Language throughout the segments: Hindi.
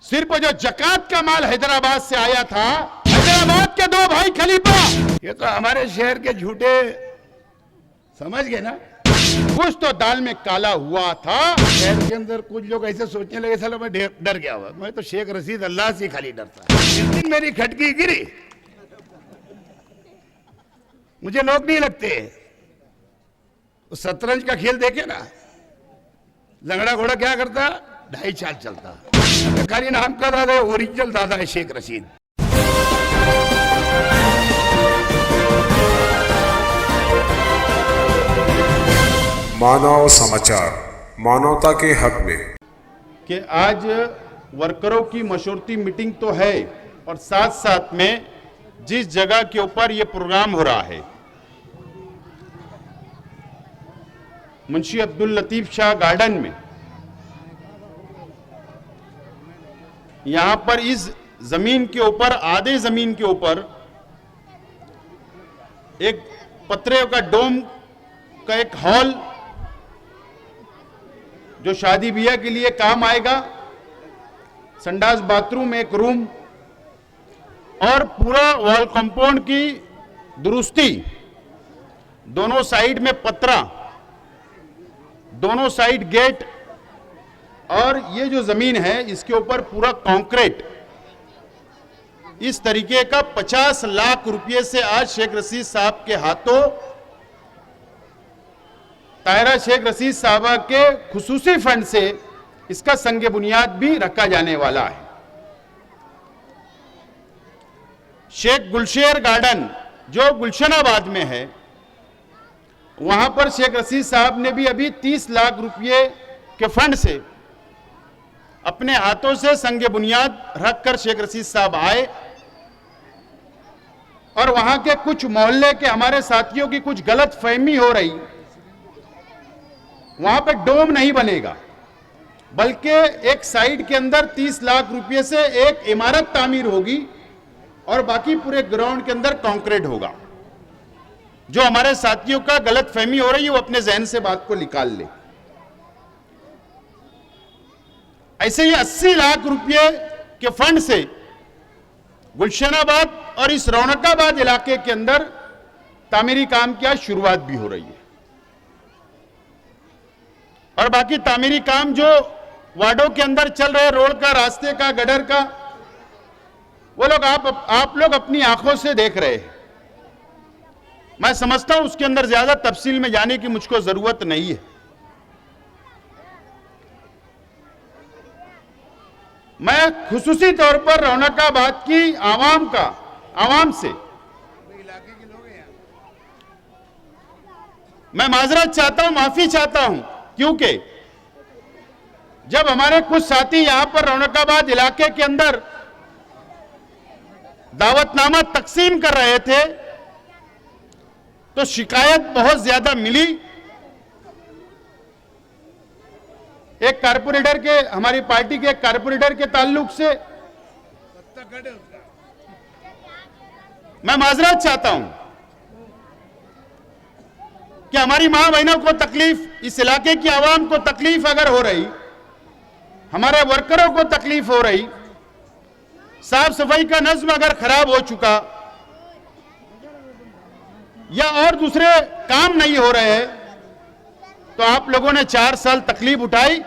सिर्फ जो जकात का माल हैदराबाद से आया था, हैदराबाद के दो भाई खलीफा, ये तो हमारे शहर के झूठे समझ गए ना। कुछ तो दाल में काला हुआ था। शहर के अंदर कुछ लोग ऐसे सोचने लगे, साला मैं डर गया हुआ, मैं तो शेख रशीद अल्लाह से खाली डरता। जिस दिन मेरी खटकी गिरी, मुझे लोग नहीं लगते। उस शतरंज का खेल देखे ना, लंगड़ा घोड़ा क्या करता, 2.5 चाल चलता। खाली नाम का दादा, ओरिजिनल दादा है शेख रशीद। मानव समाचार, मानवता के हक में। कि आज वर्करों की मशवरती मीटिंग तो है, और साथ साथ में जिस जगह के ऊपर ये प्रोग्राम हो रहा है, मुंशी अब्दुल लतीफ शाह गार्डन में, यहां पर इस जमीन के ऊपर, आधे जमीन के ऊपर एक पत्रे का डोम का एक हॉल जो शादी ब्याह के लिए काम आएगा, संडास बाथरूम, एक रूम और पूरा वॉल कंपाउंड की दुरुस्ती, दोनों साइड में पत्रा, दोनों साइड गेट, और ये जो जमीन है इसके ऊपर पूरा कंक्रीट, इस तरीके का 50 लाख रुपए से आज शेख रशीद साहब के हाथों, तायरा शेख रशीद साहबा के खुसूसी फंड से इसका संगे बुनियाद भी रखा जाने वाला है। शेख गुलशेर गार्डन जो गुलशनाबाद में है, वहां पर शेख रशीद साहब ने भी अभी 30 लाख रुपए के फंड से अपने हाथों से संगे बुनियाद रखकर शेख रशीद साहब आए, और वहां के कुछ मोहल्ले के हमारे साथियों की कुछ गलत फहमी हो रही, वहां पे डोम नहीं बनेगा, बल्कि एक साइड के अंदर 30 लाख रुपए से एक इमारत तामीर होगी और बाकी पूरे ग्राउंड के अंदर कंक्रीट होगा। जो हमारे साथियों का गलत फहमी हो रही है वो अपने जहन से बात को निकाल ले। ऐसे ही 80 लाख रुपए के फंड से गुलशनाबाद और इस रौनकाबाद इलाके के अंदर तामीरी काम की आज शुरुआत भी हो रही है, और बाकी तामीरी काम जो वार्डों के अंदर चल रहे, रोड का, रास्ते का, गटर का, वो लोग आप लोग अपनी आंखों से देख रहे हैं। मैं समझता हूं उसके अंदर ज्यादा तफसील में जाने की मुझको जरूरत नहीं है। मैं खुसूसी तौर पर रौनकाबाद की आवाम से मैं माजरत चाहता हूं, माफी चाहता हूं, क्योंकि जब हमारे कुछ साथी यहां पर रौनकाबाद इलाके के अंदर दावतनामा तकसीम कर रहे थे तो शिकायत बहुत ज्यादा मिली। एक कारपोरेटर के, हमारी पार्टी के एक कारपोरेटर के ताल्लुक से मैं माजरत चाहता हूं कि हमारी मां बहनों को तकलीफ, इस इलाके की आवाम को तकलीफ अगर हो रही, हमारे वर्करों को तकलीफ हो रही, साफ सफाई का नज्म अगर खराब हो चुका या और दूसरे काम नहीं हो रहे हैं, तो आप लोगों ने 4 साल तकलीफ उठाई।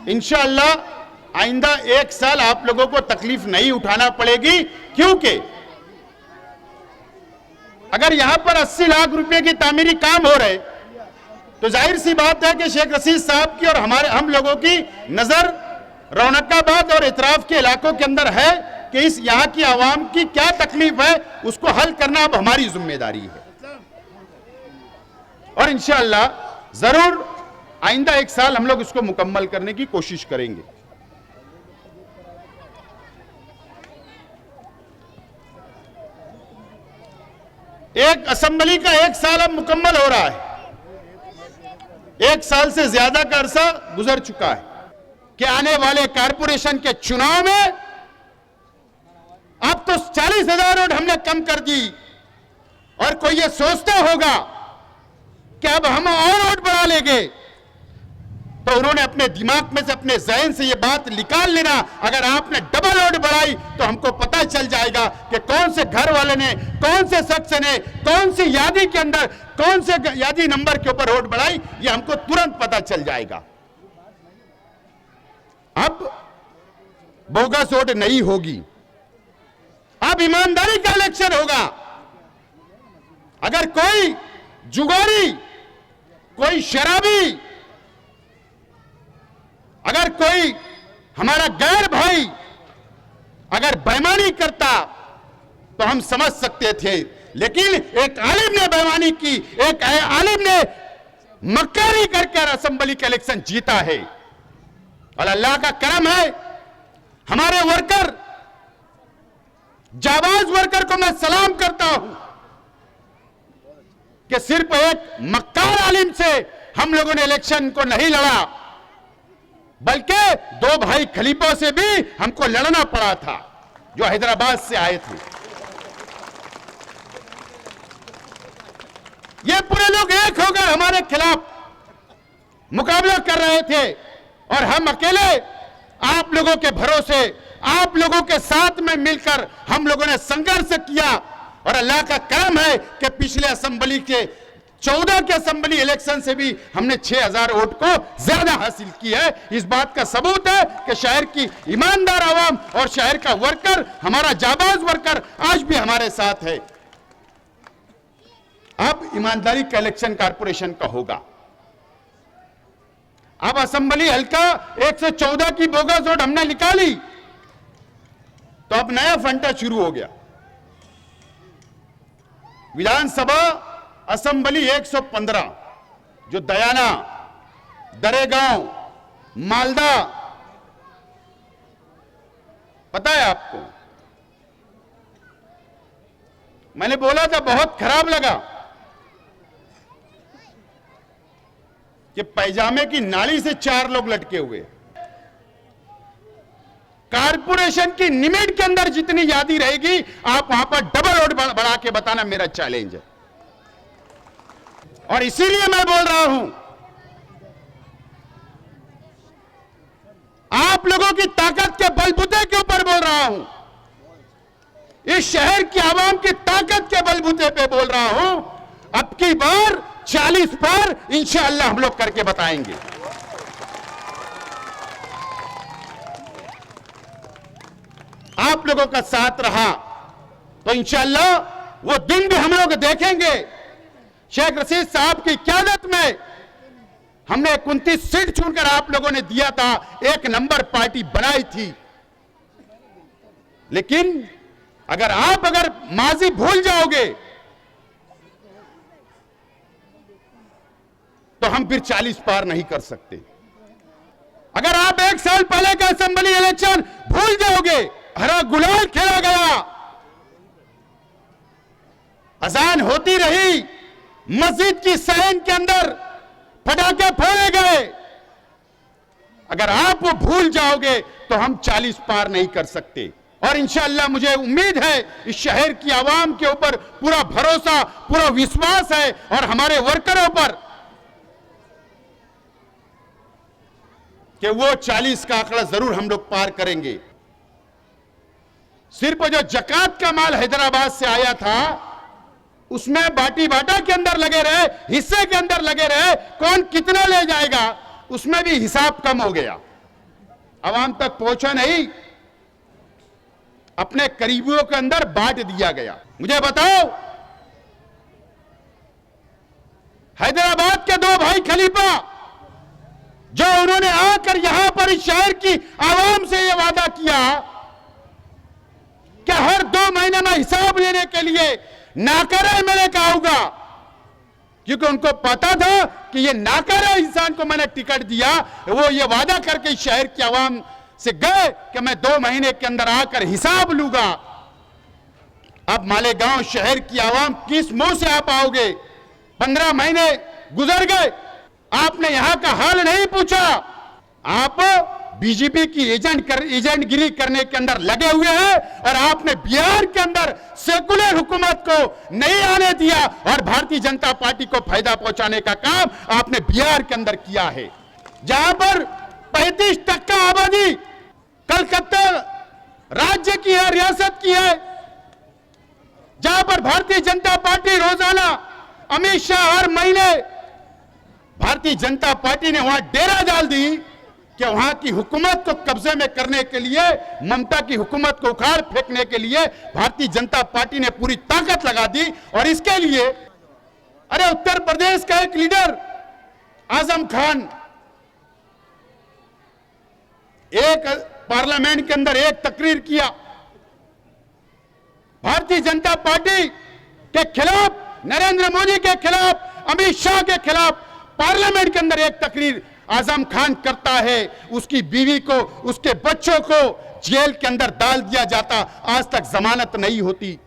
इंशाअल्लाह आइंदा 1 साल आप लोगों को तकलीफ नहीं उठाना पड़ेगी, क्योंकि अगर यहां पर 80 लाख रुपए की तामीरी काम हो रहे तो जाहिर सी बात है कि शेख रशीद साहब की और हम लोगों की नजर रौनकाबाद और इतराफ के इलाकों के अंदर है कि इस यहां की आवाम की क्या तकलीफ है, उसको हल करना अब हमारी जिम्मेदारी है। और इंशाअल्लाह जरूर आइंदा 1 साल हम लोग इसको मुकम्मल करने की कोशिश करेंगे। एक असेंबली का 1 साल अब मुकम्मल हो रहा है, 1 साल से ज्यादा का अरसा गुजर चुका है कि आने वाले कारपोरेशन के चुनाव में अब तो 40,000 वोट हमने कम कर दी, और कोई ये सोचता होगा कि अब हम और वोट बढ़ा लेंगे, तो उन्होंने अपने दिमाग में से, अपने जहन से ये बात निकाल लेना, अगर आपने डबल वोट बढ़ाई तो हमको पता चल जाएगा कि कौन से घर वाले ने, कौन से शख्स ने, कौन सी यादी के अंदर, कौन से यादी नंबर के ऊपर वोट बढ़ाई, ये हमको तुरंत पता चल जाएगा। अब बोगस वोट नहीं होगी, अब ईमानदारी का इलेक्शन होगा। अगर कोई जुगारी, कोई शराबी, अगर कोई हमारा गैर भाई अगर बेईमानी करता तो हम समझ सकते थे, लेकिन एक आलिम ने बेईमानी की, एक आलिम ने मक्कारी करके असेंबली का इलेक्शन जीता है। और अल्लाह का करम है, हमारे वर्कर, जाबाज वर्कर को मैं सलाम करता हूं कि सिर्फ एक मक्कार आलिम से हम लोगों ने इलेक्शन को नहीं लड़ा, बल्कि दो भाई खलीफों से भी हमको लड़ना पड़ा था जो हैदराबाद से आए थे। ये पूरे लोग एक हो गए, हमारे खिलाफ मुकाबला कर रहे थे, और हम अकेले आप लोगों के भरोसे, आप लोगों के साथ में मिलकर हम लोगों ने संघर्ष किया। और अल्लाह का करम है कि पिछले असेंबली के 14 के असेंबली इलेक्शन से भी हमने 6000 वोट को ज्यादा हासिल की है। इस बात का सबूत है कि शहर की ईमानदार आवाम और शहर का वर्कर, हमारा जाबाज वर्कर आज भी हमारे साथ है। अब ईमानदारी का इलेक्शन कारपोरेशन का होगा। अब असेंबली हल्का 114 की बोगस वोट हमने निकाली, तो अब नया फंटा शुरू हो गया। विधानसभा असेंबली 115 जो दयाना, दरेगांव, मालदा, पता है आपको, मैंने बोला था बहुत खराब लगा कि पैजामे की नाली से 4 लोग लटके हुए। कारपोरेशन की लिमिट के अंदर जितनी यादी रहेगी, आप वहां पर डबल वोट बढ़ा के बताना मेरा चैलेंज है। और इसीलिए मैं बोल रहा हूं, आप लोगों की ताकत के बलबूते के ऊपर बोल रहा हूं, इस शहर की आवाम की ताकत के बलबूते पे बोल रहा हूं, अब की बार 40 पार इंशाअल्लाह हम लोग करके बताएंगे। आप लोगों का साथ रहा तो इंशाअल्लाह वो दिन भी हम लोग देखेंगे। शेख रशीद साहब की क़यादत में हमने 29 सीट चुनकर आप लोगों ने दिया था, 1 नंबर पार्टी बनाई थी। लेकिन अगर माजी भूल जाओगे तो हम फिर 40 पार नहीं कर सकते। अगर आप 1 साल पहले का असेंबली इलेक्शन भूल जाओगे, हरा गुलाल खेला गया, अजान होती रही, मस्जिद की सहन के अंदर पटाखे फोड़े गए, अगर आप वो भूल जाओगे तो हम 40 पार नहीं कर सकते। और इंशाअल्लाह मुझे उम्मीद है, इस शहर की आवाम के ऊपर पूरा भरोसा, पूरा विश्वास है, और हमारे वर्करों पर कि वो 40 का आंकड़ा जरूर हम लोग पार करेंगे। सिर्फ जो जकात का माल हैदराबाद से आया था, उसमें बाटी बाटा के अंदर लगे रहे, हिस्से के अंदर लगे रहे, कौन कितना ले जाएगा उसमें भी हिसाब कम हो गया, आवाम तक पहुंचा नहीं, अपने करीबियों के अंदर बांट दिया गया। मुझे बताओ, हैदराबाद के 2 भाई खलीफा जो उन्होंने आकर यहां पर इस शहर की आवाम से यह वादा किया कि हर 2 महीने में हिसाब लेने के लिए नाकारा मैंने कहा होगा, क्योंकि उनको पता था कि ये नाकारा इंसान को मैंने टिकट दिया, वो ये वादा करके इस शहर की आवाम से गए कि मैं 2 महीने के अंदर आकर हिसाब लूंगा। अब मालेगांव शहर की आवाम किस मुंह से आप आओगे? 15 महीने गुजर गए, आपने यहां का हाल नहीं पूछा। आप बीजेपी की एजेंटगिरी करने के अंदर लगे हुए हैं, और आपने बिहार के अंदर सेकुलर हुकूमत को नहीं आने दिया, और भारतीय जनता पार्टी को फायदा पहुंचाने का काम आपने बिहार के अंदर किया है। जहां पर 35% आबादी कलकत्ता राज्य की है, रियासत की है, जहां पर भारतीय जनता पार्टी रोजाना अमित शाह हर महीने भारतीय जनता पार्टी ने वहां डेरा डाल दी कि वहां की हुकूमत को कब्जे में करने के लिए, ममता की हुकूमत को उखाड़ फेंकने के लिए भारतीय जनता पार्टी ने पूरी ताकत लगा दी। और इसके लिए अरे उत्तर प्रदेश का एक लीडर आजम खान एक पार्लियामेंट के अंदर एक तकरीर किया भारतीय जनता पार्टी के खिलाफ, नरेंद्र मोदी के खिलाफ, अमित शाह के खिलाफ पार्लियामेंट के अंदर एक तकरीर आजम खान करता है, उसकी बीवी को, उसके बच्चों को जेल के अंदर डाल दिया जाता, आज तक जमानत नहीं होती।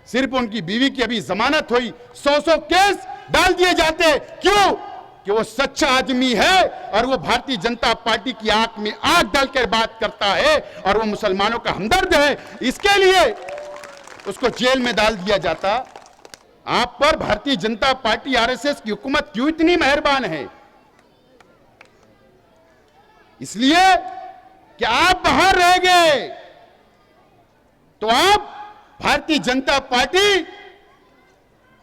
सिर्फ उनकी बीवी की अभी जमानत हुई, 100 केस डाल दिए जाते। क्यों? कि वो सच्चा आदमी है और वो भारतीय जनता पार्टी की आंख में आंख डालकर बात करता है और वो मुसलमानों का हमदर्द है, इसके लिए उसको जेल में डाल दिया जाता। आप पर भारतीय जनता पार्टी आरएसएस की हुकूमत क्यों इतनी मेहरबान है? इसलिए कि आप बाहर रह गए तो आप भारतीय जनता पार्टी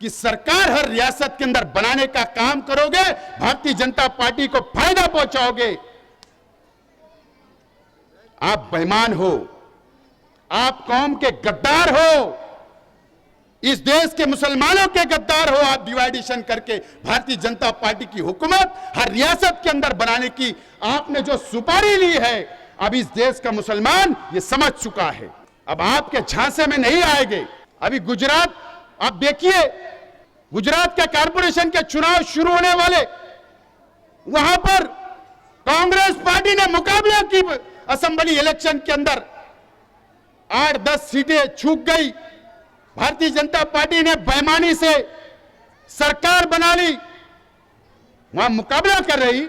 की सरकार हर रियासत के अंदर बनाने का काम करोगे, भारतीय जनता पार्टी को फायदा पहुंचाओगे। आप बेईमान हो, आप कौम के गद्दार हो, इस देश के मुसलमानों के गद्दार हो। आप डिवाइडेशन करके भारतीय जनता पार्टी की हुकूमत हर रियासत के अंदर बनाने की आपने जो सुपारी ली है, अब इस देश का मुसलमान ये समझ चुका है, अब आपके झांसे में नहीं आएंगे। अभी गुजरात आप देखिए, गुजरात के कारपोरेशन के चुनाव शुरू होने वाले, वहां पर कांग्रेस पार्टी ने मुकाबला की असेंबली इलेक्शन के अंदर 8-10 सीटें चूक गई। भारतीय जनता पार्टी ने बेईमानी से सरकार बना ली, वहां मुकाबला कर रही,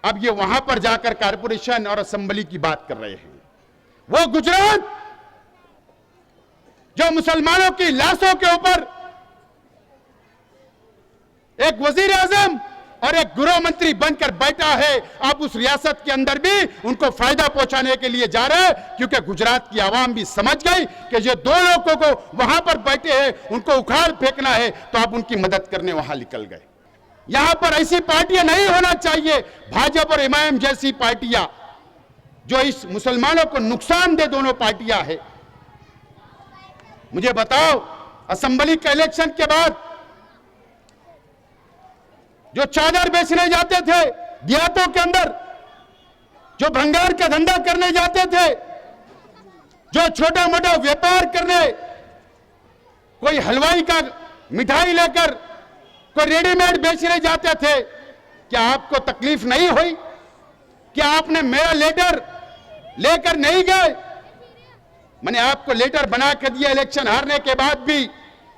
अब ये वहां पर जाकर कारपोरेशन और असेंबली की बात कर रहे हैं। वो गुजरात जो मुसलमानों की लाशों के ऊपर एक वजीर आजम और एक गृह मंत्री बनकर बैठा है, आप उस रियासत के अंदर भी उनको फायदा पहुंचाने के लिए जा रहे हैं, क्योंकि गुजरात की आवाम भी समझ गई कि ये दो लोगों को वहां पर बैठे हैं, उनको उखाड़ फेंकना है, तो आप उनकी मदद करने वहां निकल गए। यहां पर ऐसी पार्टियां नहीं होना चाहिए, भाजपा और एमआईएम जैसी पार्टियां जो इस मुसलमानों को नुकसान दे, दोनों पार्टियां है। मुझे बताओ, असेंबली के इलेक्शन के बाद जो चादर बेचने जाते थे देहातों के अंदर, जो भंगार का धंधा करने जाते थे, जो छोटा मोटा व्यापार करने, कोई हलवाई का मिठाई लेकर कोई रेडीमेड बेचने जाते थे, क्या आपको तकलीफ नहीं हुई? क्या आपने मेरा लेटर लेकर नहीं गए? मैंने आपको लेटर बना के दिया इलेक्शन हारने के बाद भी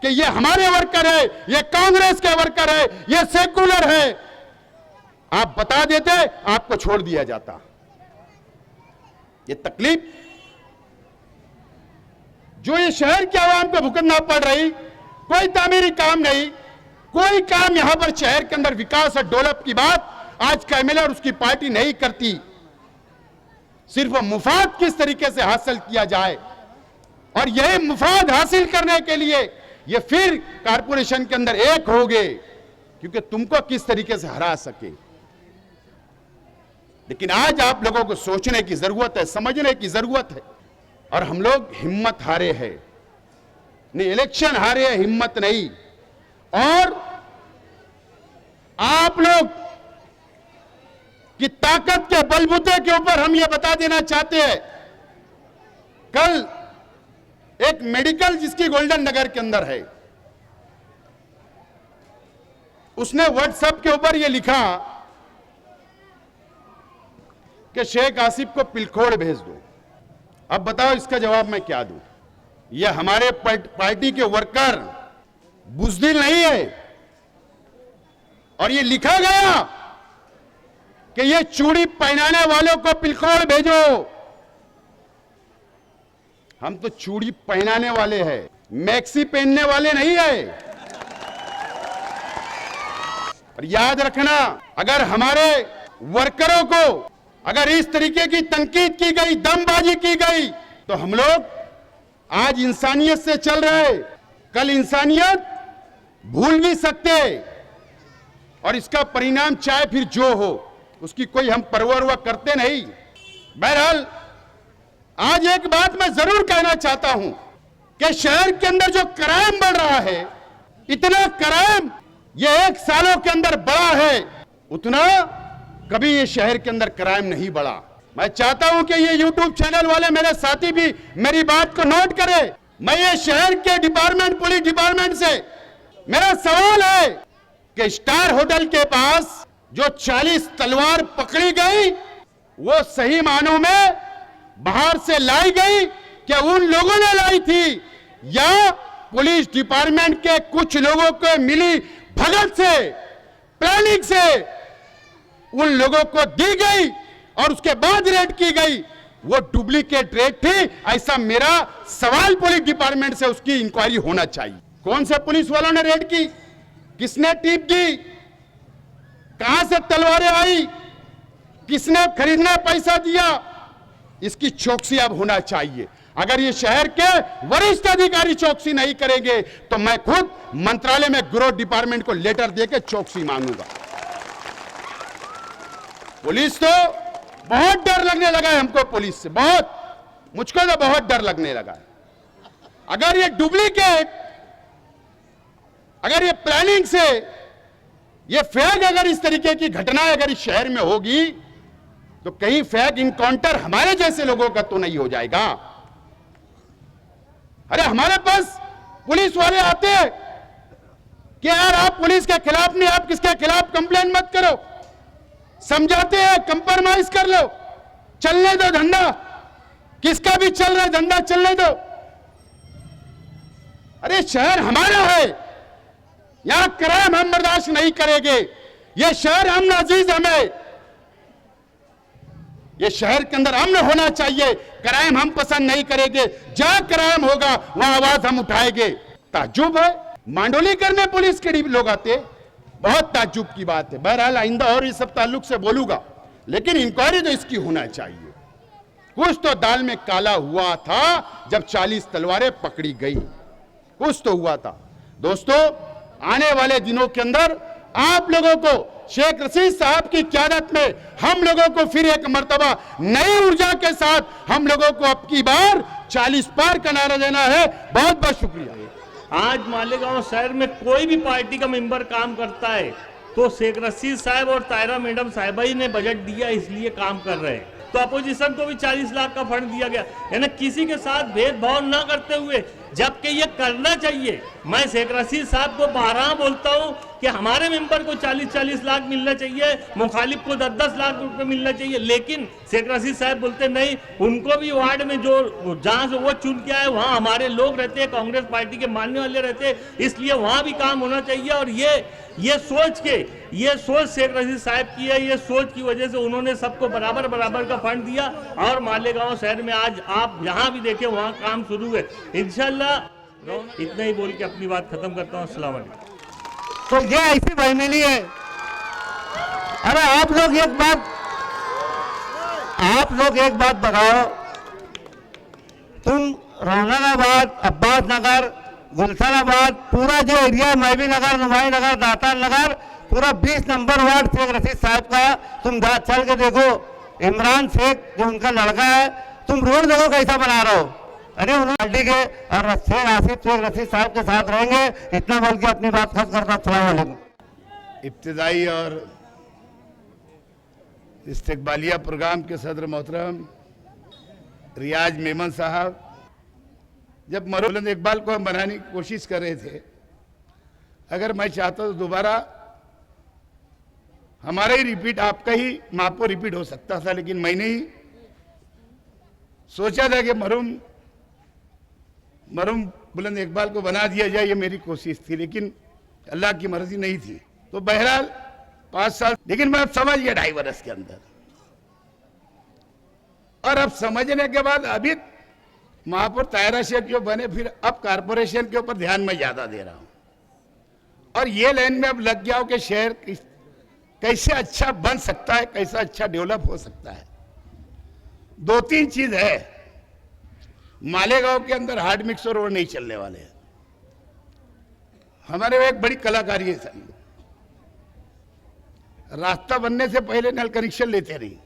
कि ये हमारे वर्कर है, ये कांग्रेस के वर्कर है, ये सेकुलर है। आप बता देते, आपको छोड़ दिया जाता। ये तकलीफ जो ये शहर के आवाम को भुगतना पड़ रही, कोई तामीरी काम नहीं, कोई काम यहां पर शहर के अंदर विकास और डेवलप की बात आज का एमएलए और उसकी पार्टी नहीं करती। सिर्फ मुफाद किस तरीके से हासिल किया जाए, और यही मुफाद हासिल करने के लिए ये फिर कारपोरेशन के अंदर एक हो गए, क्योंकि तुमको किस तरीके से हरा सके। लेकिन आज आप लोगों को सोचने की जरूरत है, समझने की जरूरत है, और हम लोग हिम्मत हारे हैं। नहीं, इलेक्शन हारे हैं, हिम्मत नहीं। और आप लोग की ताकत के बलबूते के ऊपर हम यह बता देना चाहते हैं, कल एक मेडिकल जिसकी गोल्डन नगर के अंदर है, उसने व्हाट्सएप के ऊपर यह लिखा कि शेख आसिफ को पिलखोड़ भेज दो। अब बताओ इसका जवाब मैं क्या दूं? यह हमारे पार्टी के वर्कर बुज़दिल नहीं है, और यह लिखा गया कि यह चूड़ी पहनाने वालों को पिलखोड़ भेजो। हम तो चूड़ी पहनाने वाले हैं, मैक्सी पहनने वाले नहीं है। और याद रखना, अगर हमारे वर्करों को अगर इस तरीके की तनकीद की गई, दमबाजी की गई, तो हम लोग आज इंसानियत से चल रहे, कल इंसानियत भूल भी सकते, और इसका परिणाम चाहे फिर जो हो उसकी कोई हम परवाह करते नहीं। बहरहाल आज एक बात मैं जरूर कहना चाहता हूं कि शहर के अंदर जो क्राइम बढ़ रहा है, इतना क्राइम ये 1 सालों के अंदर बढ़ा है, उतना कभी ये शहर के अंदर क्राइम नहीं बढ़ा। मैं चाहता हूं कि ये YouTube चैनल वाले मेरे साथी भी मेरी बात को नोट करें। मैं ये शहर के डिपार्टमेंट, पुलिस डिपार्टमेंट से मेरा सवाल है कि स्टार होटल के पास जो 40 तलवार पकड़ी गई, वो सही मानों में बाहर से लाई गई कि उन लोगों ने लाई थी, या पुलिस डिपार्टमेंट के कुछ लोगों को मिली भगत से, प्लानिंग से उन लोगों को दी गई और उसके बाद रेड की गई, वो डुप्लीकेट रेड थी? ऐसा मेरा सवाल पुलिस डिपार्टमेंट से, उसकी इंक्वायरी होना चाहिए। कौन से पुलिस वालों ने रेड की, किसने टीप की, कहां से तलवारें आई, किसने खरीदना पैसा दिया, इसकी चौकसी अब होना चाहिए। अगर ये शहर के वरिष्ठ अधिकारी चौकसी नहीं करेंगे तो मैं खुद मंत्रालय में गृह डिपार्टमेंट को लेटर देकर चौकसी मांगूंगा। पुलिस तो बहुत डर लगने लगा है हमको, पुलिस से बहुत, मुझको तो बहुत डर लगने लगा है। अगर ये डुप्लीकेट, अगर ये प्लानिंग से, ये फेक, अगर इस तरीके की घटनाएं अगर इस शहर में होगी तो कहीं फेक इनकाउंटर हमारे जैसे लोगों का तो नहीं हो जाएगा? अरे हमारे पास पुलिस वाले आते हैं कि यार आप पुलिस के खिलाफ नहीं, आप किसके खिलाफ कंप्लेन मत करो, समझाते हैं, कंप्रोमाइज कर लो, चलने दो धंधा, किसका भी चल रहा है धंधा, चलने दो। अरे शहर हमारा है, यहां क्राइम हम बर्दाश्त नहीं करेंगे। ये शहर हम अजीज हमें, ये शहर के अंदर अमन होना चाहिए, क्राइम हम पसंद नहीं करेंगे। जहां क्राइम होगा वहां आवाज हम उठाएंगे। ताज्जुब है, मांडोली करने पुलिस के लोग आते, बहुत ताज्जुब की बात है। बहरहाल आइंदा और इस सब ताल्लुक से बोलूंगा, लेकिन इंक्वायरी तो इसकी होना चाहिए। कुछ तो दाल में काला हुआ था जब 40 तलवारें पकड़ी गई, कुछ तो हुआ था। दोस्तों, आने वाले दिनों के अंदर आप लोगों को शेख रशीद साहब की क़यादत में हम लोगों को फिर एक मर्तबा नई ऊर्जा के साथ हम लोगों को अब की बार 40 पार का नारा देना है। बहुत बहुत शुक्रिया। आज मालेगांव शहर में कोई भी पार्टी का मेंबर काम करता है तो शेख रशीद साहब और तायरा मैडम साहिबा ही ने बजट दिया, इसलिए काम कर रहे हैं। तो अपोजिशन को भी 40 लाख का फंड दिया गया, यानी किसी के साथ भेदभाव न करते हुए, जबकि ये करना चाहिए। मैं शेख रशीद साहब को 12 बोलता हूं कि हमारे मेंबर को 40-40 लाख मिलना चाहिए, मुखालिफ को 10-10 लाख रुपए मिलना चाहिए, लेकिन शेख रशीद साहब बोलते नहीं, उनको भी वार्ड में जो जहां से वो चुन के आए वहां हमारे लोग रहते हैं, कांग्रेस पार्टी के मानने वाले रहते हैं, इसलिए वहां भी काम होना चाहिए। और ये सोच शेख रशीद साहब की है, ये सोच की वजह से उन्होंने सबको बराबर बराबर का फंड दिया और मालेगांव शहर में आज आप जहां भी देखें वहां काम शुरू है। इंशाल्लाह इतना ही बोल के अपनी बात खत्म करता हूँ। अस्सलाम वालेकुम। तो ये ऐसी बहनेली है। अरे आप लोग एक बात बताओ, तुम रौनकाबाद, अब्बास नगर, गुलशनाबाद, पूरा जो एरिया, महबी नगर, नुमाई नगर, दातार नगर, पूरा 20 नंबर वार्ड शेख रशीद साहब का, तुम चल के देखो। इमरान शेख जो उनका लड़का है, तुम रोड देखो कैसा बना रहे हो। अरे उन्होंने पार्टी के और शेख रशीद साहब के साथ रहेंगे। इतना बोल के अपनी बात खत्म करता। अस्सलाम वालेकुम। इब्तिदाई और इस्तकबालिया प्रोग्राम के सदर मोहतरम रियाज मेमन साहब, जब बुलंद इकबाल को हम बनाने की कोशिश कर रहे थे, अगर मैं चाहता तो दोबारा हमारा ही रिपीट, आपका ही मापो रिपीट हो सकता था, लेकिन मैंने ही सोचा था कि मरहूम बुलंद इकबाल को बना दिया जाए, ये मेरी कोशिश थी, लेकिन अल्लाह की मर्जी नहीं थी। तो बहरहाल 5 साल, लेकिन मैं अब समझ गया 2.5 वर्ष के अंदर, और अब समझने के बाद अभी महापौर तायरा शेख जो बने, फिर अब कारपोरेशन के ऊपर ध्यान मैं ज्यादा दे रहा हूं। और ये लाइन में अब लग जाओ कि शहर कैसे अच्छा बन सकता है, कैसा अच्छा डेवलप हो सकता है। 2-3 चीज है। मालेगांव के अंदर हार्ड मिक्सर रोड नहीं चलने वाले हैं। हमारे में एक बड़ी कलाकारी है सर, रास्ता बनने से पहले नल कनेक्शन लेते नहीं,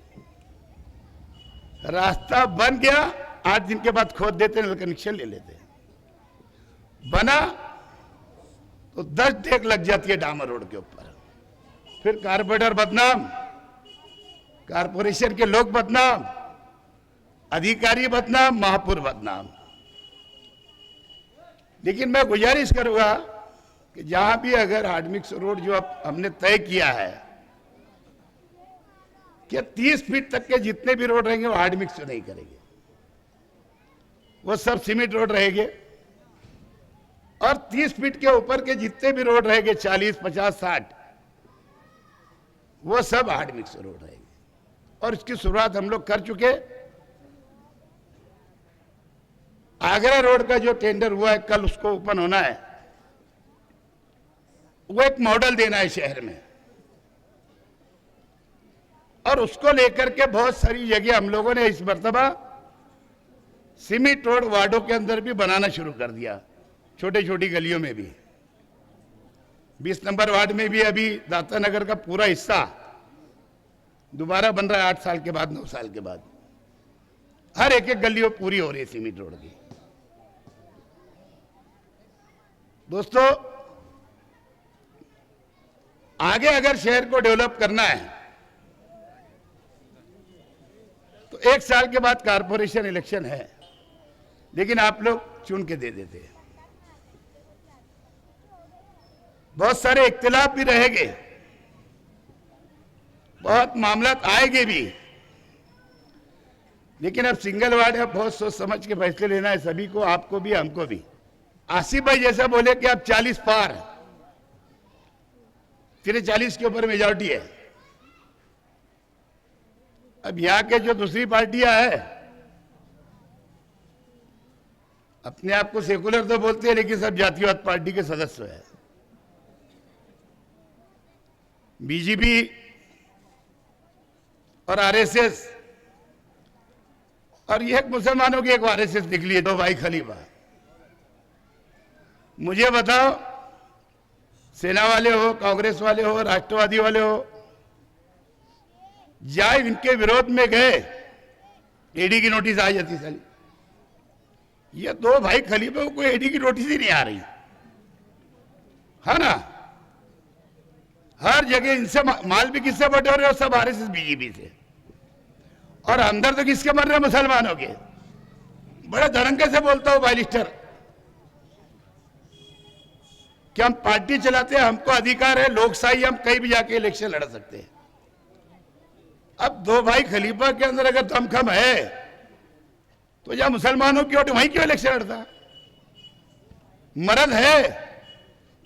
रास्ता बन गया 8 दिन के बाद खोद देते, नल कनेक्शन ले लेते। बना तो 10 डेग लग जाती है डामर रोड के ऊपर, फिर कारपोरेटर बदनाम, कारपोरेशन के लोग बदनाम, अधिकारी बदनाम, महापौर बदनाम। लेकिन मैं गुजारिश करूंगा कि जहां भी अगर हार्ड मिक्स रोड जो अब हमने तय किया है कि 30 फीट तक के जितने भी रोड रहेंगे वो हार्ड मिक्स नहीं करेंगे, वो सब सीमेंट रोड रहेंगे। और 30 फीट के ऊपर के जितने भी रोड रहेंगे 40, 50, 60 वो सब हार्ड मिक्स रोड रहेंगे। और इसकी शुरुआत हम लोग कर चुके। आगरा रोड का जो टेंडर हुआ है कल उसको ओपन होना है, वो एक मॉडल देना है शहर में, और उसको लेकर के बहुत सारी जगह हम लोगों ने इस मर्तबा सीमेंट रोड वार्डों के अंदर भी बनाना शुरू कर दिया, छोटे छोटी गलियों में भी। 20 नंबर वार्ड में भी अभी दाता नगर का पूरा हिस्सा दोबारा बन रहा है 8 साल के बाद, 9 साल के बाद। हर एक गली पूरी हो रही है सीमेंट रोड की। दोस्तों, आगे अगर शहर को डेवलप करना है तो 1 साल के बाद कारपोरेशन इलेक्शन है, लेकिन आप लोग चुन के दे देते हैं। बहुत सारे इख्तिलाफ भी रहेंगे, बहुत मामला आएंगे भी, लेकिन अब सिंगल वार्ड है, बहुत सोच समझ के फैसले लेना है सभी को, आपको भी हमको भी। आसिफ भाई जैसा बोले कि अब 40 पार, फिर 40 के ऊपर मेजॉरिटी है। अब यहां के जो दूसरी पार्टियां है अपने आप को सेकुलर तो बोलते हैं, लेकिन सब जातिवाद पार्टी के सदस्य है। बीजेपी और आरएसएस, और ये मुसलमानों की एक आरएसएस निकली है, 2 भाई खलीफा। मुझे बताओ, सेना वाले हो, कांग्रेस वाले हो, राष्ट्रवादी वाले हो, जाए इनके विरोध में गए, ईडी की नोटिस आ जाती साली। ये 2 भाई खलीफा को ईडी की नोटिस ही नहीं आ रही है ना। हर जगह इनसे माल भी किससे बटे हो रहे हो, सब आरएसएस बीजेपी से। और अंदर तो किसके मर रहे, मुसलमानों के। बड़े धड़ंके से बोलता हूं बालिस्टर कि हम पार्टी चलाते हैं, हमको अधिकार है, लोकशाही, हम कहीं भी जाके इलेक्शन लड़ सकते हैं। अब 2 भाई खलीफा के अंदर अगर दमखम है तो जहां मुसलमानों की वोट वहीं क्यों इलेक्शन लड़ता? मर्द है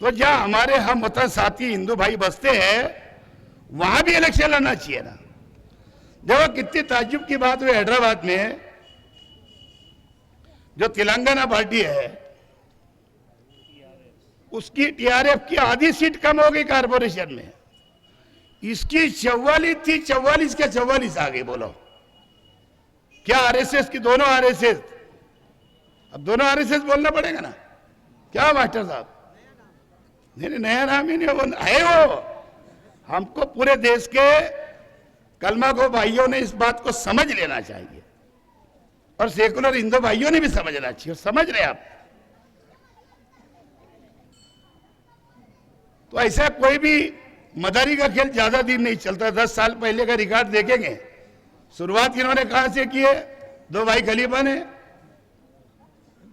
तो जहां हमारे हम वतन साथी हिंदू भाई बसते हैं वहां भी इलेक्शन लड़ना चाहिए ना। देखो कितनी ताज्जुब की बात हुई, हैदराबाद में जो तेलंगाना पार्टी है उसकी टीआरएफ की आधी सीट कम हो गई कारपोरेशन में। इसकी 44 थी, 44 के 44 आ गई। बोलो क्या आरएसएस की? दोनों आरएसएस। अब दोनों आरएसएस बोलना पड़ेगा ना, क्या मास्टर साहब? नहीं, नया नाम ही नहीं है वो। हमको पूरे देश के कलमा को भाइयों ने इस बात को समझ लेना चाहिए, और सेकुलर हिंदू भाइयों ने भी समझना चाहिए। समझ रहे आप? तो ऐसा कोई भी मदारी का खेल ज्यादा दिन नहीं चलता। 10 साल पहले का रिकॉर्ड देखेंगे, शुरुआत इन्होंने कहां से की है? 2 भाई खलीफा ने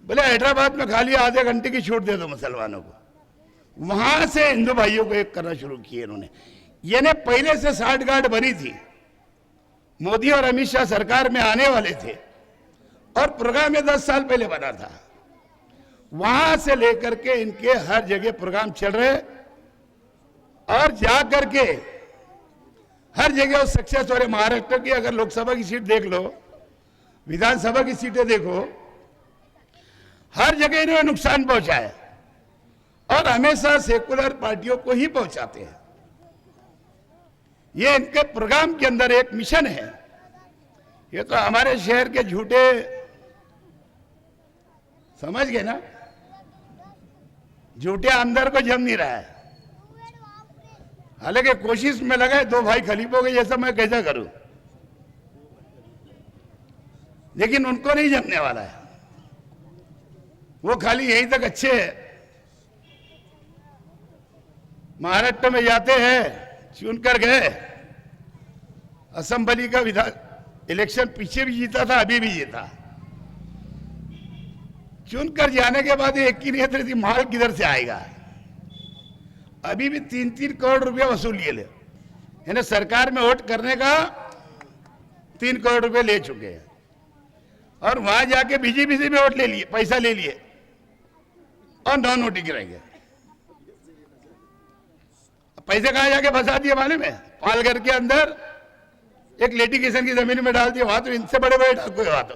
बोले हैदराबाद में खाली आधे घंटे की छूट दे दो मुसलमानों को, वहां से हिंदू भाइयों को एक करना शुरू किए इन्होंने। यानी पहले से 60 गार्ड बनी थी, मोदी और अमित शाह सरकार में आने वाले थे, और प्रोग्राम में 10 साल पहले बना था। वहां से लेकर के इनके हर जगह प्रोग्राम चल रहे, और जाकर के हर जगह सक्सेस हो रहे। महाराष्ट्र की अगर लोकसभा की सीट देख लो, विधानसभा की सीटें देखो, हर जगह इन्होंने नुकसान पहुंचा है। और हमेशा सेकुलर पार्टियों को ही पहुंचाते हैं। ये इनके प्रोग्राम के अंदर एक मिशन है। ये तो हमारे शहर के झूठे, समझ गए ना, झूठे अंदर को जम नहीं रहा है। हालांकि कोशिश में लगा है दो भाई खलीफों के जैसा मैं कैसा करूं, लेकिन उनको नहीं जमने वाला है। वो खाली यहीं तक अच्छे हैं। महाराष्ट्र में जाते हैं, चुनकर गए, असेंबली का विधान इलेक्शन पीछे भी जीता था, अभी भी जीता। चुनकर जाने के बाद एक की नियत रहती माल किधर से आएगा। अभी भी 3-3 करोड़ रुपया वसूल ले, यानी सरकार में वोट करने का 3 करोड़ रुपए ले चुके हैं। और वहां जाके बीजेपी से भी वोट ले लिए, पैसा ले लिए और नॉन वोटिंग गिराएंगे। पैसे कहां जाके फंसा दिए मालूम है? पालघर के अंदर एक लिटिगेशन की जमीन में डाल दिए। वहां तो इनसे बड़े बड़े डाकू है। वहां तो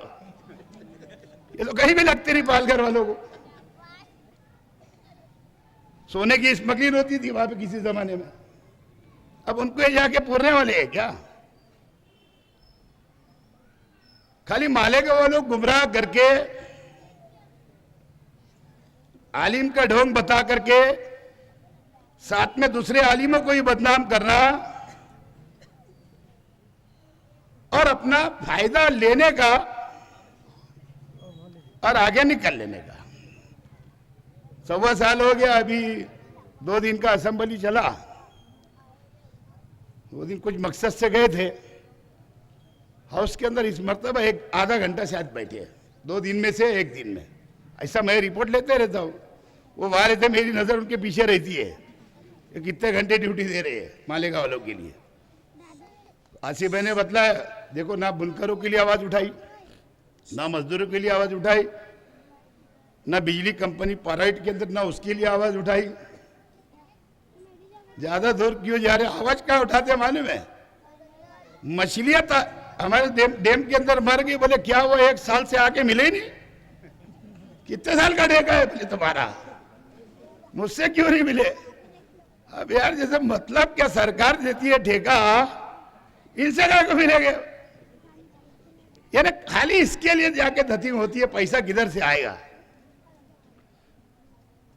ये तो कहीं भी लगते नहीं पालघर वालों को। सोने की स्मगलिंग होती थी वहां पे किसी जमाने में। अब उनको ये जाके पूरने वाले हैं क्या? खाली माले के वो लोग गुमराह करके, आलिम का ढोंग बता करके साथ में दूसरे आलिमों को ही बदनाम करना और अपना फायदा लेने का और आगे निकल लेने का। 1.25 साल हो गया, अभी 2 दिन का असेंबली चला। 2 दिन कुछ मकसद से गए थे हाउस के अंदर। इस मरतबा एक आधा घंटा शायद बैठे, 2 दिन में से 1 दिन में। ऐसा मैं रिपोर्ट लेते रहता हूँ। वो वहां रहते, मेरी नजर उनके पीछे रहती है कि कितने घंटे ड्यूटी दे रहे हैं मालेगा वालों के लिए। आसिफ भाई ने बतलाया, देखो ना बुनकरों के लिए आवाज उठाई, ना मजदूरों के लिए आवाज उठाई, ना बिजली कंपनी प्राइवेट के अंदर ना उसके लिए आवाज उठाई। ज्यादा दूर क्यों जा रहे? आवाज क्या उठाते मालूम है? मछलियां हमारे डैम के अंदर मर गई। बोले क्या वो 1 साल से आके मिले ही नहीं? कितने साल का ठेका है बोले तुम्हारा, मुझसे क्यों नहीं मिले? अब यार जैसे मतलब क्या, सरकार देती है ठेका, इनसे क्या को मिलेंगे? यानी खाली इसके लिए जाके धतिंग होती है, पैसा किधर से आएगा?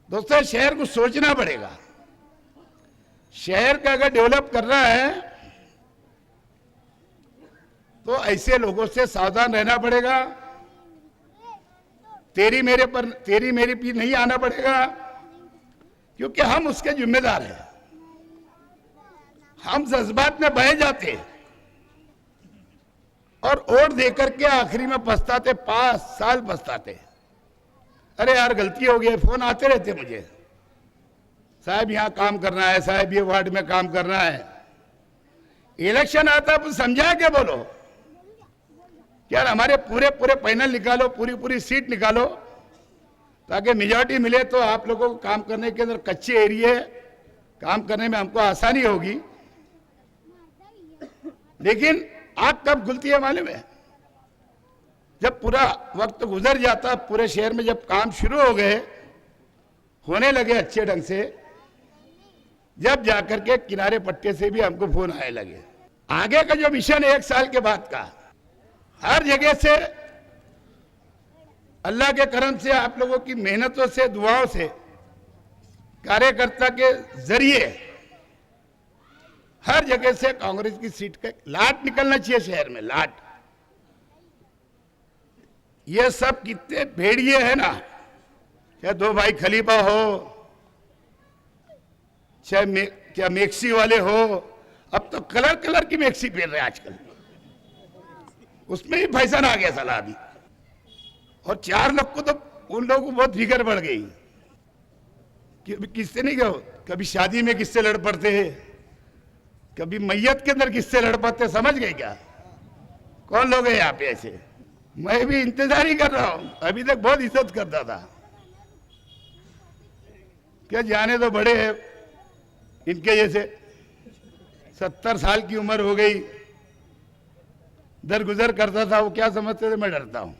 दोस्तों शहर को सोचना पड़ेगा। शहर का अगर डेवलप करना है तो ऐसे लोगों से सावधान रहना पड़ेगा। तेरी मेरे पे नहीं आना पड़ेगा, क्योंकि हम उसके जिम्मेदार हैं। हम जज्बात में बह जाते और वोट देकर के आखिरी में पछताते, 5 साल पछताते। अरे यार गलती हो गई। फोन आते रहते मुझे, साहब यहां काम करना है, साहब ये वार्ड में काम करना है। इलेक्शन आता है समझा के बोलो कि यार हमारे पूरे पैनल निकालो, पूरी सीट निकालो, ताकि मेजॉरिटी मिले तो आप लोगों को काम करने के अंदर कच्चे एरिया काम करने में हमको आसानी होगी। लेकिन आग कब खुलती है मालूम है? जब पूरा वक्त गुजर जाता, पूरे शहर में जब काम शुरू हो गए, होने लगे अच्छे ढंग से, जब जाकर के किनारे पट्टे से भी हमको फोन आने लगे। आगे का जो मिशन है 1 साल के बाद का, हर जगह से अल्लाह के करम से, आप लोगों की मेहनतों से, दुआओं से, कार्यकर्ता के जरिए हर जगह से कांग्रेस की सीट का लाट निकलना चाहिए शहर में, लाट। ये सब कितने भेड़िए हैं ना, चाहे 2 भाई खलीफा हो, चाहे क्या मैक्सी वाले हो। अब तो कलर की मैक्सी पहन रहे हैं आजकल, उसमें भी फैशन आ गया साला अभी। और 4 लोग को तो उन लोगों को बहुत फिक्र बढ़ गई कि किससे नहीं गए, कभी शादी में किससे लड़ पड़ते हैं, कभी मैयत के अंदर किससे लड़ पड़ते। समझ गए क्या कौन लोग हैं यहाँ पे ऐसे? मैं भी इंतजार ही कर रहा हूं। अभी तक बहुत इज्जत करता था, क्या जाने तो बड़े हैं इनके जैसे। 70 साल की उम्र हो गई, दरगुजर करता था, वो क्या समझते थे मैं डरता हूं।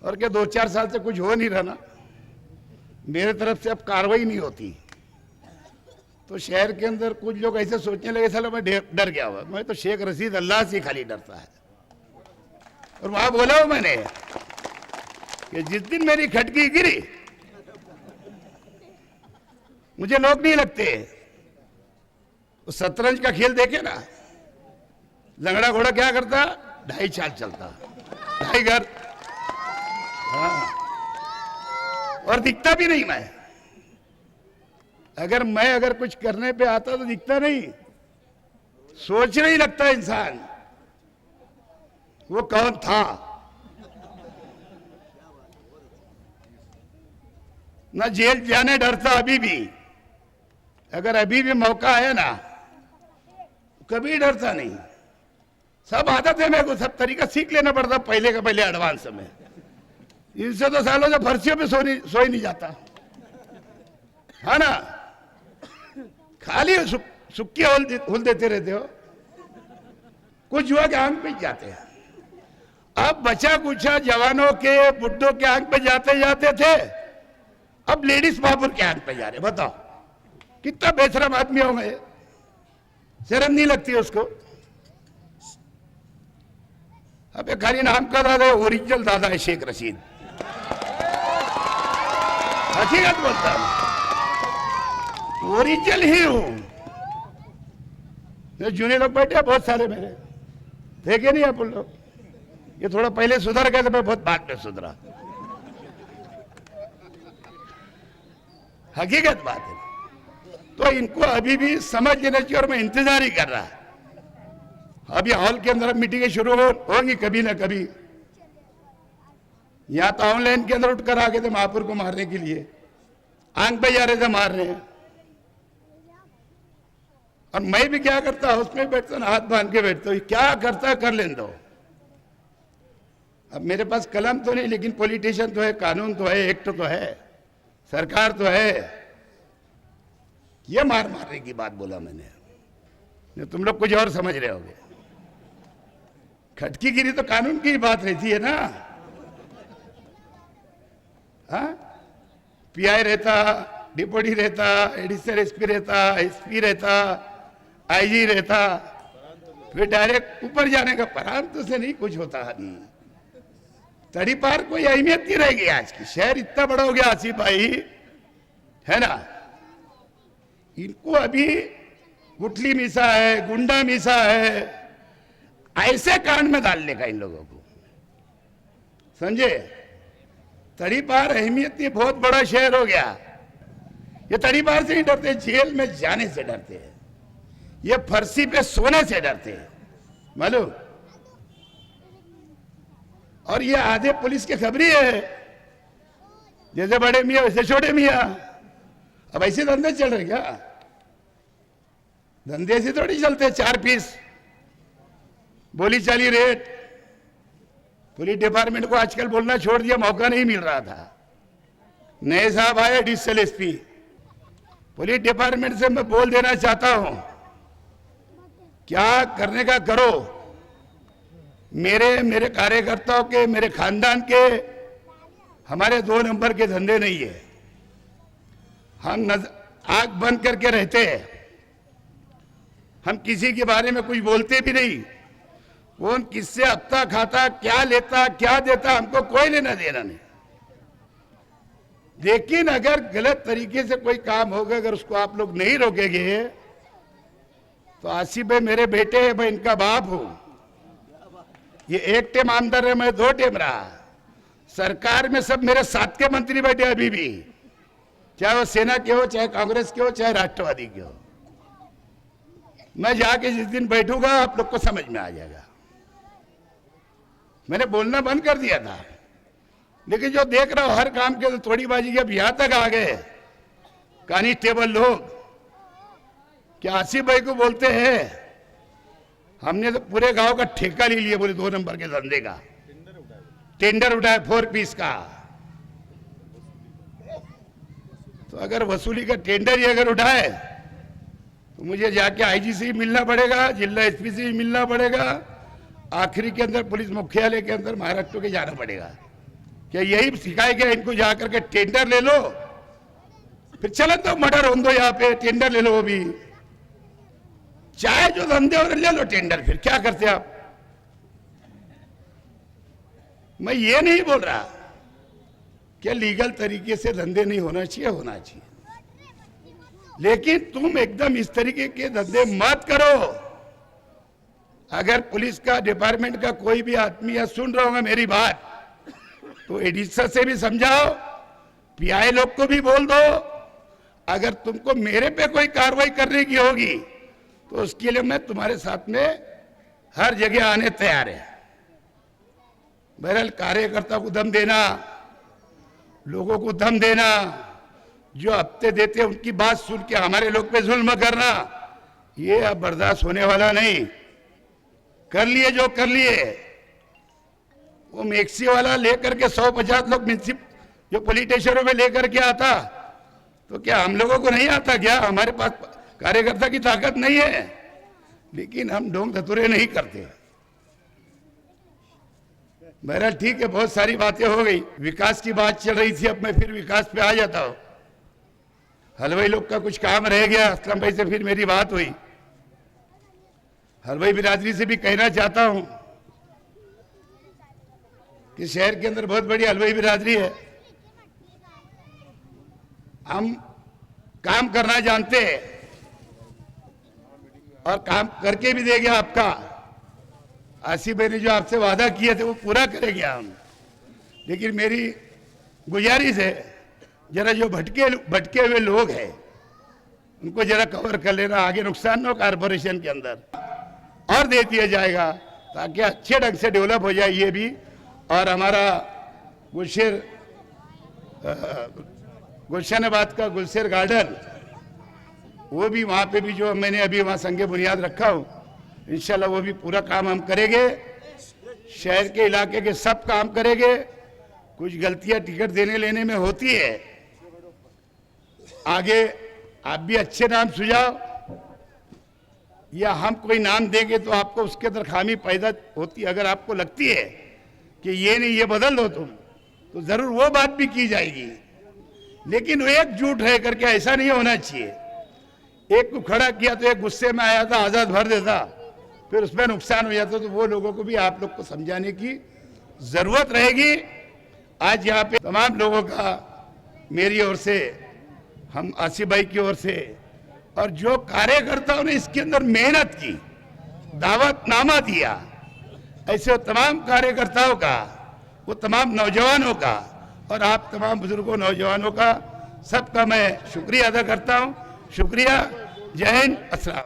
और क्या 2-4 साल से कुछ हो नहीं रहा ना, मेरे तरफ से अब कार्रवाई नहीं होती, तो शहर के अंदर कुछ लोग ऐसे सोचने लगे साला मैं डर गया हुआ। मैं तो शेख रशीद अल्लाह से खाली डरता है। और वहां बोला हूं मैंने कि जिस दिन मेरी खटकी गिरी मुझे लोग नहीं लगते। उस शतरंज का खेल देखे ना, लंगड़ा घोड़ा क्या करता, 2.5 चाल चलता, 2.5 घर। हाँ। और दिखता भी नहीं मैं। अगर कुछ करने पे आता तो दिखता नहीं, सोचने ही लगता इंसान वो कौन था। ना जेल जाने डरता अभी भी। अगर अभी भी मौका आया ना, कभी डरता नहीं। सब आदत है मेरे को, सब तरीका सीख लेना पड़ता पहले का पहले एडवांस में। इनसे तो सालों से फर्शियों पे सो ही नहीं जाता है ना। खाली सुक्की हुल देते रहते हो। कुछ हुआ कि आंख पे जाते हैं। अब बचा कुचा जवानों के बुड्ढों के आंख पे जाते जाते थे, अब लेडीज महापुर के आंख पे जा रहे। बताओ कितना बेशरम आदमी हो गए, शर्म नहीं लगती उसको। अब ये खाली नाम का दादा है, ओरिजिनल दादा है शेख रशीद। हकीकत बोलता हूं, ओरिजिनल ही हूं। जूनियर लोग बैठे हैं बहुत सारे मेरे, देखे नहीं आप लोग। ये थोड़ा पहले सुधर गए तो मैं बहुत बाद में सुधरा। हकीकत बात है। तो इनको अभी भी समझ लेना चाहिए, और मैं इंतजार ही कर रहा। अभी हॉल के अंदर मीटिंगें शुरू होंगी कभी ना कभी। या तो ऑनलाइन के अंदर उठकर आ गए थे महापुर को मारने के लिए, आंख पे जा रहे थे मारने। और मैं भी क्या करता, उसमें बैठता ना, हाथ बांध के बैठता हूं, क्या करता कर लेने दो। अब मेरे पास कलम तो नहीं, लेकिन पॉलिटिशियन तो है, कानून तो है, एक्ट तो है, सरकार तो है। ये मारने की बात बोला मैंने, तुम लोग कुछ और समझ रहे होगे। खटकी गिरी तो कानून की बात रहती है ना। हाँ, पीआई रहता, डिप्टी रहता, एडिशनल एसपी रहता, एसपी रहता, आईजी रहता, फिर डायरेक्ट ऊपर जाने का। प्रांत से नहीं कुछ होता नहीं। तड़ी पार कोई अहमियत नहीं रहेगी आज की। शहर इतना बड़ा हो गया आसिफ भाई, है ना। इनको अभी गुटली मिसा है, गुंडा मिसा है, ऐसे कांड में डालने का इन लोगों को, समझे। तड़ी पार अहमियत नहीं, बहुत बड़ा शहर हो गया। ये तड़ी पार से नहीं डरते, जेल में जाने से डरते हैं। ये फर्शी पे सोने से डरते हैं, मालूम। और ये आधे पुलिस के खबरी है, जैसे बड़े मियाँ वैसे छोटे मियाँ। अब ऐसे धंधे चल रहे क्या? धंधे से थोड़ी चलते। 4 पीस बोली चाली रेट। पुलिस डिपार्टमेंट को आजकल बोलना छोड़ दिया, मौका नहीं मिल रहा था। नए साहब आए एडिशनल एसपी। पुलिस डिपार्टमेंट से मैं बोल देना चाहता हूं, क्या करने का करो। मेरे कार्यकर्ताओं के, मेरे खानदान के, हमारे 2 नंबर के धंधे नहीं है। हम आंख बंद करके रहते हैं। हम किसी के बारे में कुछ बोलते भी नहीं। कौन किससे हफ्ता खाता, क्या लेता, क्या देता, हमको कोई लेना देना नहीं। लेकिन अगर गलत तरीके से कोई काम होगा, अगर उसको आप लोग नहीं रोकेंगे, तो आसिफ भाई मेरे बेटे हैं, मैं इनका बाप हूं। ये 1 टेम आमदार है, मैं 2 टेम रहा। सरकार में सब मेरे साथ के मंत्री बैठे अभी भी, चाहे वो सेना के हो, चाहे कांग्रेस के हो, चाहे राष्ट्रवादी के हो। मैं जाके जिस दिन बैठूंगा आप लोग को समझ में आ जाएगा। मैंने बोलना बंद कर दिया था, लेकिन जो देख रहा हूं हर काम के तो थोड़ी बाजी के अब यहां तक आ गए कांस्टेबल लोग, क्या आसिफ भाई को बोलते हैं हमने तो पूरे गांव का ठेका ले लिया, बोले 2 नंबर के धंधे का टेंडर उठाया 4 पीस का। तो अगर वसूली का टेंडर ही अगर उठाए तो मुझे जाके आईजी से ही मिलना पड़ेगा, जिला एसपी से ही मिलना पड़ेगा, आखिरी के अंदर पुलिस मुख्यालय के अंदर महाराष्ट्र के जाना पड़ेगा। क्या यही सिखाया गया इनको, जाकर के टेंडर ले लो फिर चलो तो मर्डर हो दो, यहाँ पे टेंडर ले लो, वो भी चाहे जो धंधे और ले लो टेंडर, फिर क्या करते आप। मैं ये नहीं बोल रहा कि लीगल तरीके से धंधे नहीं होना चाहिए, होना चाहिए, लेकिन तुम एकदम इस तरीके के धंधे मत करो। अगर पुलिस का डिपार्टमेंट का कोई भी आदमी या सुन रहा होगा मेरी बात, तो एडिटर से भी समझाओ, पीआई लोग को भी बोल दो, अगर तुमको मेरे पे कोई कार्रवाई करने की होगी तो उसके लिए मैं तुम्हारे साथ में हर जगह आने तैयार है। बहरहाल कार्यकर्ता को दम देना, लोगों को दम देना, जो हफ्ते देते हैं उनकी बात सुन के हमारे लोग पे जुल्म करना, ये अब बर्दाश्त होने वाला नहीं। कर लिए जो कर लिए, वो मैक्सी वाला लेकर के 150 लोग जो पुलिस स्टेशनों में लेकर के आता, तो क्या हम लोगों को नहीं आता क्या? हमारे पास कार्यकर्ता की ताकत नहीं है, लेकिन हम ढोंग धतुरे नहीं करते। बहरहाल ठीक है, बहुत सारी बातें हो गई, विकास की बात चल रही थी, अब मैं फिर विकास पे आ जाता हूं। हलवाई लोग का कुछ काम रह गया, असलम भाई से फिर मेरी बात हुई, हलवाई बिरादरी से भी कहना चाहता हूं कि शहर के अंदर बहुत बड़ी हलवाई बिरादरी है, हम काम करना जानते हैं और काम करके भी देंगे। आपका आसिफ भाई ने जो आपसे वादा किए थे वो पूरा करेंगे हम, लेकिन मेरी गुजारिश है, जरा जो भटके हुए लोग हैं उनको जरा कवर कर लेना, आगे नुकसान न हो कारपोरेशन के अंदर, और दे दिया जाएगा ताकि अच्छे ढंग से डेवलप हो जाए ये भी। और हमारा गुलशनाबाद का गुलशेर गार्डन, वो भी वहाँ पे भी जो मैंने अभी वहाँ संगे बुनियाद रखा हूँ, इंशाल्लाह वो भी पूरा काम हम करेंगे, शहर के इलाके के सब काम करेंगे। कुछ गलतियाँ टिकट देने लेने में होती है, आगे आप भी अच्छे नाम सुझाव, या हम कोई नाम देंगे तो आपको उसके अंदर खामी पैदा होती, अगर आपको लगती है कि ये नहीं ये बदल दो तुम, तो जरूर वो बात भी की जाएगी, लेकिन वो एकजुट रह करके ऐसा नहीं होना चाहिए। एक को खड़ा किया तो एक गुस्से में आया था, आजाद भर देता, फिर उसमें नुकसान हो जाता, तो वो लोगों को भी आप लोग को समझाने की जरूरत रहेगी। आज यहाँ पे तमाम लोगों का मेरी ओर से, हम आसिफ भाई की ओर से, और जो कार्यकर्ताओं ने इसके अंदर मेहनत की, दावतनामा दिया, ऐसे वो तमाम कार्यकर्ताओं का, वो तमाम नौजवानों का, और आप तमाम बुजुर्गों नौजवानों का, सबका मैं शुक्रिया अदा करता हूँ। शुक्रिया, जय हिंद, अस्सलाम।